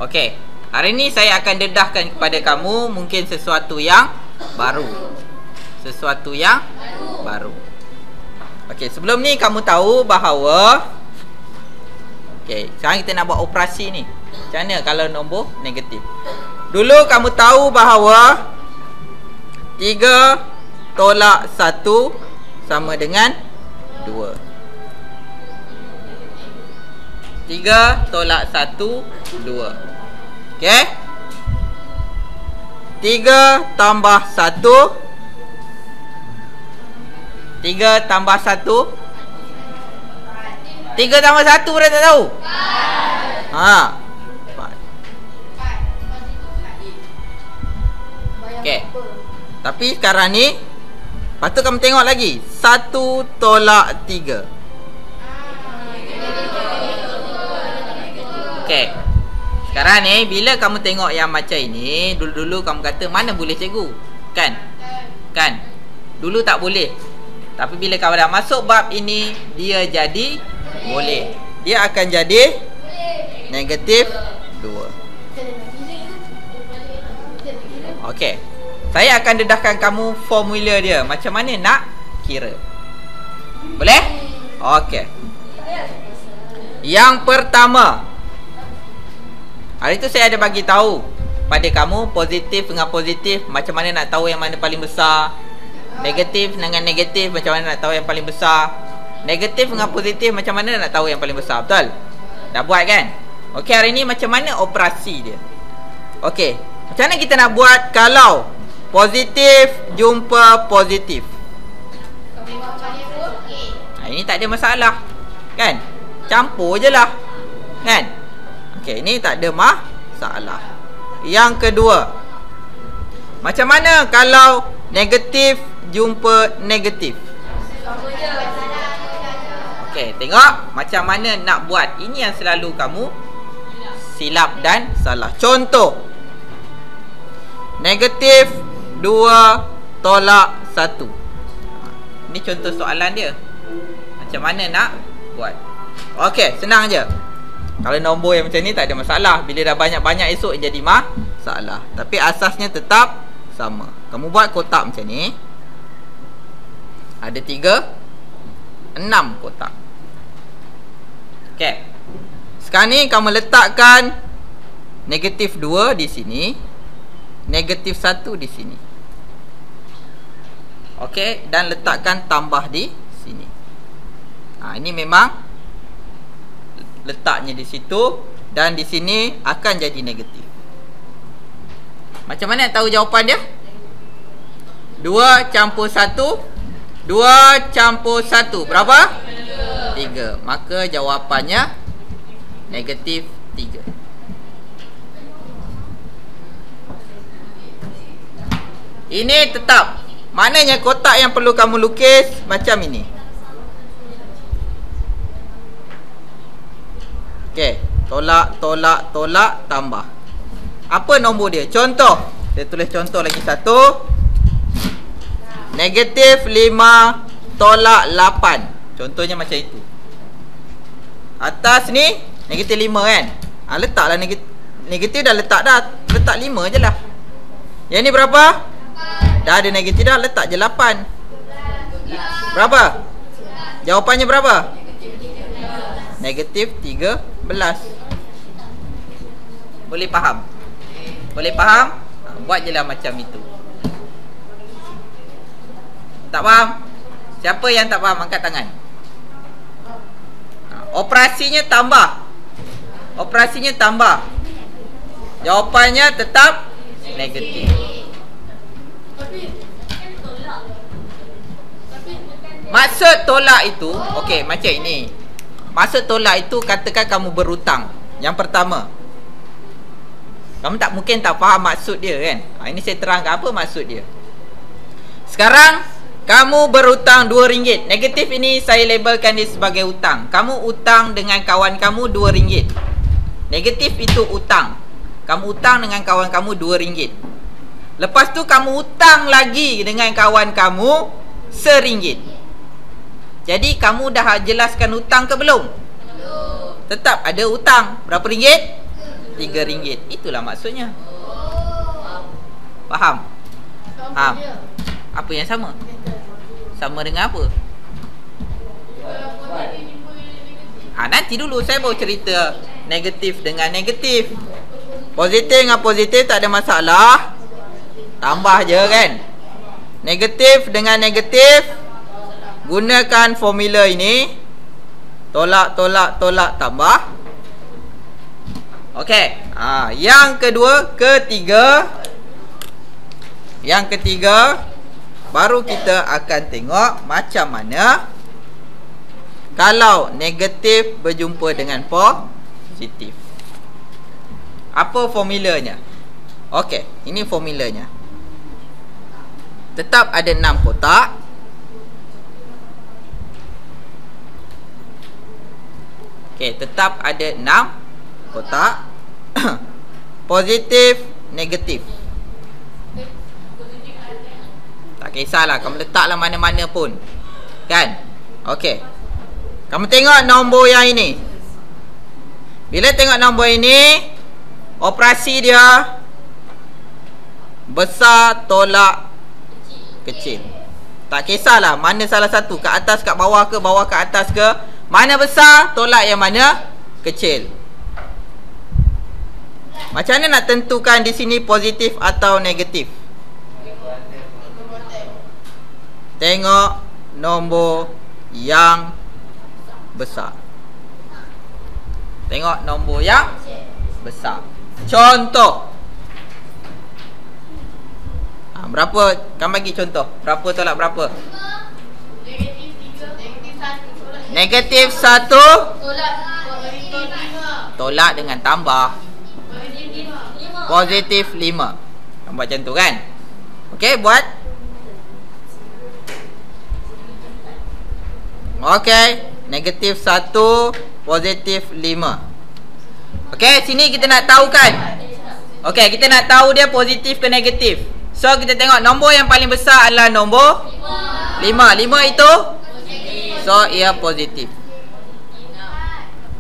Okey, hari ni saya akan dedahkan kepada kamu mungkin sesuatu yang baru. Sesuatu yang baru. Okey, sebelum ni kamu tahu bahawa sekarang kita nak buat operasi ni. Macam mana kalau nombor negatif? Dulu kamu tahu bahawa 3 tolak 1 sama dengan 2. 3 tolak 1, 2. Okey? 3 tambah 1. 3 tambah 1. 3 tambah 1 dah tak tahu? 4. 4. Okey. Tapi sekarang ni patut kamu tengok lagi. 1 tolak 3. Okey. Sekarang ni bila kamu tengok yang macam ini, dulu-dulu kamu kata mana boleh cikgu? Kan? Kan? Dulu tak boleh. Tapi bila kamu dah masuk bab ini, dia jadi boleh. Dia akan jadi negatif 2. Okey. Saya akan dedahkan kamu formula dia. Macam mana nak kira. Boleh? Okey. Yang pertama, hari tu saya ada bagi tahu pada kamu positif dengan positif, macam mana nak tahu yang mana paling besar. Negatif dengan negatif, macam mana nak tahu yang paling besar. Negatif dengan positif, macam mana nak tahu yang paling besar. Betul? Dah buat kan? Okey, hari ni macam mana operasi dia. Okey, macam mana kita nak buat kalau positif jumpa positif? Ini tak ada masalah. Kan? Campur je lah. Kan? Okey, ini tak ada masalah. Yang kedua, macam mana kalau negatif jumpa negatif? Okey, tengok macam mana nak buat. Ini yang selalu kamu silap dan salah. Contoh, negatif 2 tolak 1. Ini contoh soalan dia. Macam mana nak buat. Okey, senang je. Kalau nombor yang macam ni tak ada masalah. Bila dah banyak-banyak esok jadi masalah. Tapi asasnya tetap sama. Kamu buat kotak macam ni. Ada 6 kotak. Okey. Sekarang ni kamu letakkan negatif 2 di sini, negatif 1 di sini. Okey, dan letakkan tambah di sini. Ini memang letaknya di situ, dan di sini akan jadi negatif. Macam mana nak tahu jawapan dia? 2 campur 1. 2 campur 1 berapa? 3. Maka jawapannya negatif 3. Ini tetap. Maknanya kotak yang perlu kamu lukis macam ini. Okey, tolak, tolak, tolak, tambah. Apa nombor dia? Contoh. Saya tulis contoh lagi satu. Negatif 5 tolak 8. Contohnya macam itu. Atas ni negatif 5 kan? Letaklah negatif dah letak dah. Letak 5 je lah. Yang ni berapa? Dah ada negatif dah, letak je 8. Berapa? Jawapannya berapa? Negatif 13. Boleh faham? Boleh faham? Buat je lah macam itu. Tak faham? Siapa yang tak faham angkat tangan. Operasinya tambah. Operasinya tambah. Jawapannya tetap negatif. Maksud tolak itu, okey, macam ini. Maksud tolak itu, katakan kamu berhutang. Yang pertama, kamu tak mungkin tak faham maksud dia kan. Ini saya terangkan apa maksud dia. Sekarang kamu berhutang RM2. Negatif ini saya labelkan dia sebagai hutang. Kamu hutang dengan kawan kamu RM2. Negatif itu hutang. Kamu hutang dengan kawan kamu RM2. Lepas tu kamu hutang lagi dengan kawan kamu RM1. Jadi kamu dah jelaskan hutang ke belum? Belum. Tetap ada hutang. Berapa ringgit? RM3. Itulah maksudnya. Faham? Faham? Apa yang sama? Sama dengan apa? Nanti dulu saya baru cerita negatif dengan negatif. Positif dengan positif tak ada masalah. Tambah je kan. Negatif dengan negatif, gunakan formula ini. Tolak, tolak, tolak, tambah. Okey. Yang kedua, ketiga. Yang ketiga, baru kita akan tengok macam mana kalau negatif berjumpa dengan positif. Apa formulanya? Okey, ini formulanya. Tetap ada 6 kotak. Okey, tetap ada 6 kotak. Positif, negatif. Tak kisahlah, kamu letaklah mana-mana pun. Kan? Okey. Kamu tengok nombor yang ini. Bila tengok nombor ini, operasi dia besar tolak kecil. Tak kisahlah mana salah satu, ke atas ke bawah ke atas ke. Mana besar, tolak yang mana kecil. Macam mana nak tentukan di sini positif atau negatif? Tengok nombor yang besar. Tengok nombor yang besar. Contoh. Berapa? Kamu bagi contoh. Berapa tolak berapa? Negatif 1 tolak dengan tambah positif 5. Kamu buat macam tu kan? Okey, buat. Okey, negatif 1 positif 5. Okey, sini kita nak tahu kan? Okey, kita nak tahu dia positif ke negatif. So kita tengok nombor yang paling besar adalah nombor 5. 5 itu positif. So ia positif.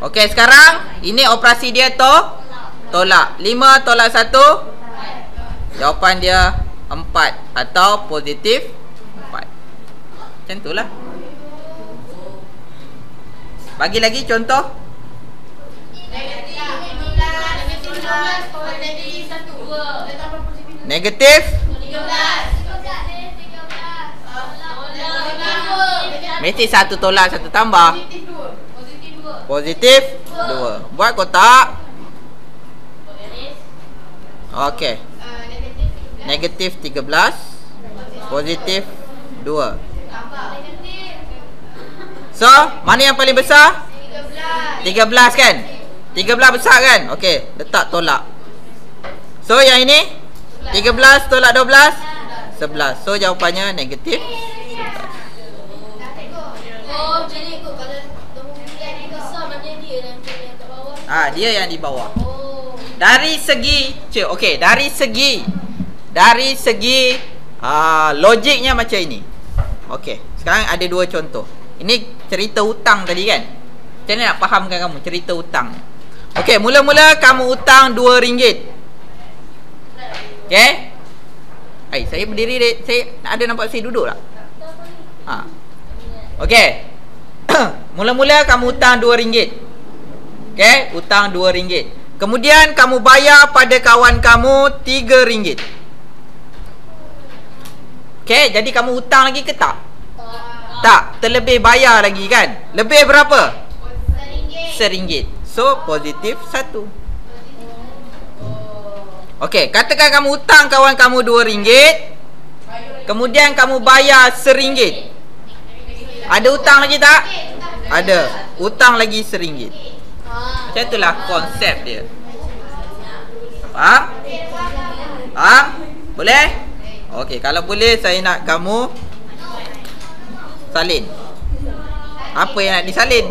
Okey, sekarang ini operasi dia tolak. 5 tolak 1, jawapan dia 4 atau positif 4. Macam itulah. Bagi lagi contoh. Negatif 13. Mesti 1 tolak 1 tambah. Positif 2. Buat kotak. Okey. Negatif 13. Positif 2. So, mana yang paling besar? 13 kan? 13 besar kan? Okey, letak tolak. So, yang ini 13 tolak 12 11. So, jawapannya negatif 11. Oh, jadi ikut kalau nombor yang besar maknanya dia yang kat bawah. Dia yang di bawah. Oh. Dari segi okey, dari segi logiknya macam ini. Okey, sekarang ada 2 contoh. Ini cerita hutang tadi kan? Macam mana nak fahamkan kamu cerita hutang? Okey, mula-mula kamu hutang RM2. Okey? Saya berdiri, saya ada nampak saya duduk tak? Okey. Mula-mula kamu hutang RM2. Okey, hutang RM2. Kemudian kamu bayar pada kawan kamu RM3. Okey, jadi kamu hutang lagi ke tak? Tak, terlebih bayar lagi kan? Lebih berapa? RM1. So, positif 1. Okey, katakan kamu hutang kawan kamu RM2. Kemudian kamu bayar RM1. Ada hutang lagi tak? Ada. Hutang lagi RM1. Macam itulah konsep dia. Faham? Faham? Boleh? Okey, kalau boleh saya nak kamu salin. Apa yang nak disalin?